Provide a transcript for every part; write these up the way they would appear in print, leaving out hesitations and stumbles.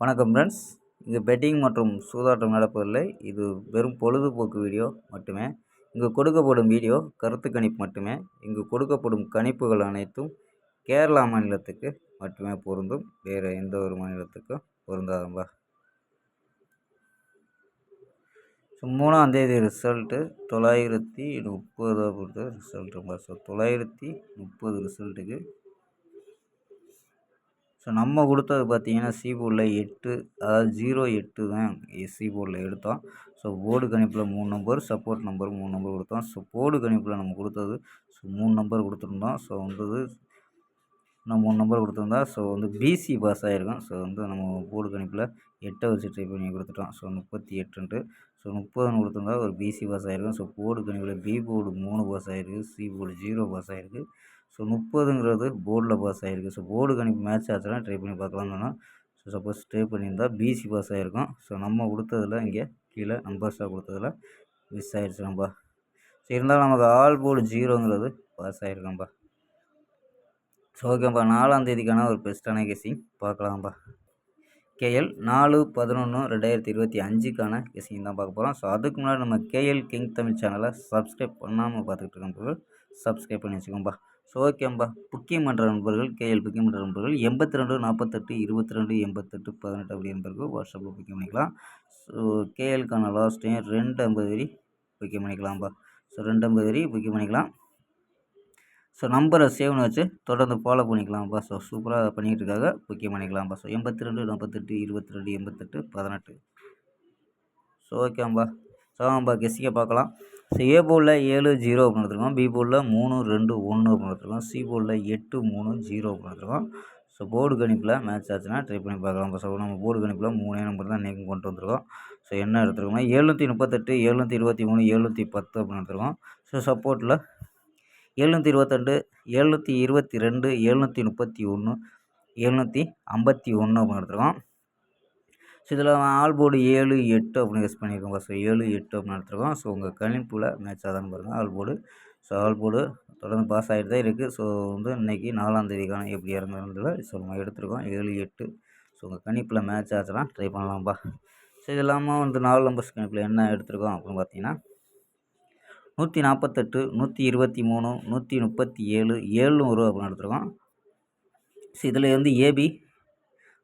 வணக்கம் ஃப்ரெண்ட்ஸ். இங்கு பெட்டிங் மற்றும் சூதாட்டம் நடப்பதில்லை. இது வெறும் பொழுதுபோக்கு வீடியோ மட்டுமே. இங்கு கொடுக்கப்படும் வீடியோ கருத்து கணிப்பு மட்டுமே. இங்கு கொடுக்கப்படும் கணிப்புகள் அனைத்தும் கேரளா மாநிலத்துக்கு மட்டுமே பொருந்தும். வேறு எந்த ஒரு மாநிலத்துக்கும் பொருந்தாதம்பா. 3ஆம் தேதி ரிசல்ட்டு 930 பொறுத்த ரிசல்ட்டும்பா. 930 ரிசல்ட்டுக்கு நம்ம கொடுத்தது பார்த்தீங்கன்னா சி போர்டில் 8, அதாவது 08 தான் சி போர்டில் எடுத்தோம். போர்டு கணிப்பில் 3 நம்பர், சப்போர்ட் நம்பர் 3 நம்பர் கொடுத்தோம். போர்டு கணிப்பில் நம்ம கொடுத்தது 3 நம்பர் கொடுத்துருந்தோம். நான் 3 நம்பர் கொடுத்துருந்தா பிசி பாஸ் ஆகிருக்கும். நம்ம போர்டு கணிப்பில் 8 வச்சு ட்ரை பண்ணி கொடுத்துட்டோம். 38 30 கொடுத்துருந்தா ஒரு பிசி பாஸ் ஆகிருக்கும். போர்டு கணிப்பில் பி போர்டு 3 பாஸ் ஆகிருக்கு, சி போர்டு 0 பாஸ் ஆகிருக்கு. 30ங்கிறது போர்டில் பாஸ் ஆகிருக்கு. போர்டு கணிப்பு மேட்ச் ஆச்சுன்னா ட்ரை பண்ணி பார்க்கலாம்னு சொன்னால் சப்போஸ் ட்ரை பண்ணியிருந்தால் பிசி பாஸ் ஆகிருக்கும். நம்ம கொடுத்ததில் இங்கே கீழே நம்பர்ஸாக கொடுத்ததில் மிஸ் ஆகிடுச்சு நம்பா. இருந்தாலும் நமக்கு ஆல் போர்டு 0ங்கிறது பாஸ் ஆகிருக்கோம்பா. ஓகேப்பா. 4ஆம் தேதிக்கான ஒரு பெஸ்ட்டான கெஸ்ஸிங் பார்க்கலாம்ப்பா. கேஎல் 4/11/2025க்கான கெஸ்ஸிங் தான் பார்க்க போகிறோம். அதுக்கு முன்னாடி நம்ம கேஎல் கிங் தமிழ் சேனலை சப்ஸ்கிரைப் பண்ணாமல் பார்த்துக்கிட்டு இருக்கோம். சப்ஸ்கிரைப் பண்ணி வச்சுக்கோம்பா. ஓகேம்பா. புக்கிங் பண்ணுற நண்பர்கள், கேஎல் புக்கிங் பண்ணுற நண்பர்கள் 82 48 22 88 18 அப்படி நண்பர்கள் வாட்ஸ்அப்பில் புக்கிங் பண்ணிக்கலாம். கேஎல்க்கான லாஸ்ட் டைம் 250 வரி புக்கிங் பண்ணிக்கலாம்ப்பா. 250 வரி புக்கிங் பண்ணிக்கலாம். நம்பரை சேவ்னு வச்சு தொடர்ந்து ஃபாலோ பண்ணிக்கலாம்ப்பா. சூப்பராக பண்ணிகிட்டு இருக்காங்க. புக்கிங் பண்ணிக்கலாம்ப்பா. 82 48 22 88 18. ஓகேம்பா. நம்ம கெஸ்ஸிங்கை பார்க்கலாம். ஏ போர்டில் 7-0 அப்படின்னு எடுத்துருக்கோம். பி போர்டில் 3-2-1 அப்படின்னு எடுத்துருக்கோம். சி போர்டில் 8-3-0 அப்படின்னு எடுத்துருக்கோம். போர்டு கணிப்பில் மேட்ச் ஆச்சுன்னா ட்ரை பண்ணி பார்க்கலாம். நம்ம போர்டு கணிப்பில் 3 நம்பர் தான் இன்றைக்கும் கொண்டு வந்திருக்கோம். என்ன எடுத்துருக்கோம்னா 738 723 710 அப்படின்னு எடுத்துருக்கோம். சப்போர்ட்டில் 722 722 731 751 அப்படின்னு எடுத்துருக்கோம். இதில் ஆல் போர்டு 7 8 அப்படின்னு கெஸ் பண்ணியிருக்கோம். 7 8 அப்படின்னு எடுத்துருக்கோம். உங்கள் கணிப்பில் மேட்ச் ஆதான்னு பாருங்கள் ஆல் போர்டு. ஆல் போர்டு தொடர்ந்து பாஸ் ஆகிட்டு தான் இருக்குது. இன்றைக்கி 4ஆம் தேதிக்கான எப்படி இறங்குறதுல நம்ம எடுத்துருக்கோம் 7 8. உங்கள் கணிப்பில் மேட்ச் ஆச்சுன்னா ட்ரை பண்ணலாம்ப்பா. இது இல்லாமல் 4 நம்பர்ஸ் கணிப்பில் என்ன எடுத்துருக்கோம் அப்படின்னு பார்த்தீங்கன்னா 148 123 137 700 அப்படின்னு எடுத்துருக்கோம். இதில் ஏபி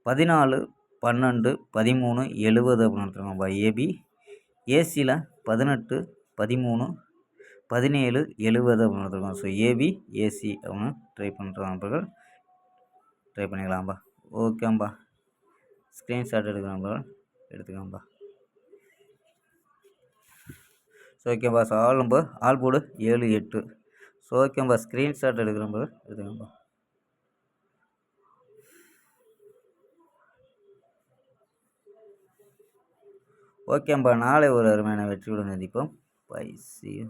14 12 13 70 அப்படின்னு எடுத்துருக்கோம்ப்பா. ஏபி ஏசியில் 18 13 17 70 அப்படின்னு எடுத்துருக்கோம். ஏபி ஏசி அப்படின்னு ட்ரை பண்ணுற நண்பர்கள் ட்ரை பண்ணிக்கலாம்ப்பா. ஓகேம்பா. ஸ்க்ரீன்ஷாட் எடுக்கிற நண்பர்கள் எடுத்துக்கலாம்ப்பா. ஓகேம்பா. All board 7 8. ஓகேம்பா. ஸ்க்ரீன்ஷாட் எடுக்கிற நண்பர்கள் எடுத்துக்கலாம்ப்பா. ஓகேம்பா. நாளை ஒரு அருமையான வெற்றியுடன் சந்திப்போம். பை. See you.